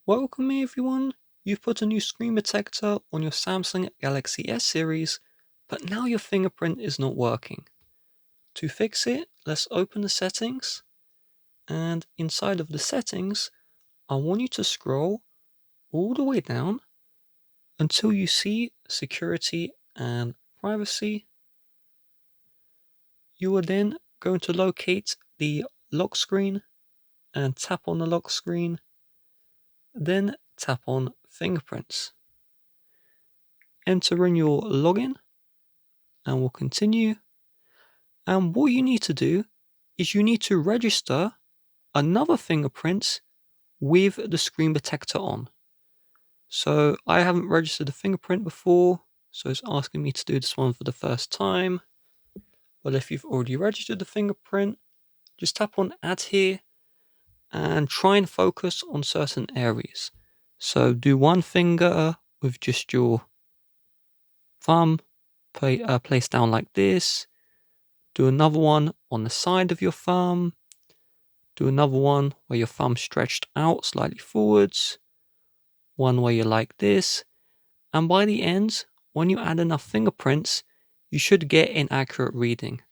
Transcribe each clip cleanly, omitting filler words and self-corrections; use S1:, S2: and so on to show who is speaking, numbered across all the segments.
S1: Welcome everyone! You've put a new screen protector on your Samsung Galaxy S series, but now your fingerprint is not working. To fix it, let's open the settings, and inside of the settings, I want you to scroll all the way down until you see security and privacy. You are then going to locate the lock screen and tap on the lock screen, then tap on fingerprints. Enter in your login and we'll continue. And what you need to do is you need to register another fingerprint with the screen protector on. So I haven't registered a fingerprint before, so it's asking me to do this one for the first time. But if you've already registered the fingerprint, just tap on add here and try and focus on certain areas. So do one finger with just your thumb placed down like this. Do another one on the side of your thumb. Do another one where your thumb's stretched out slightly forwards. One where you're like this. And by the end, when you add enough fingerprints, you should get an accurate reading.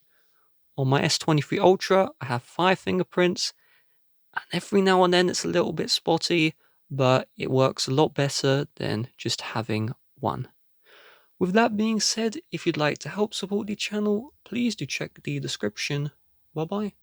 S1: On my S23 Ultra, I have 5 fingerprints, and every now and then it's a little bit spotty, but it works a lot better than just having one. With that being said, if you'd like to help support the channel, please do check the description. Bye bye.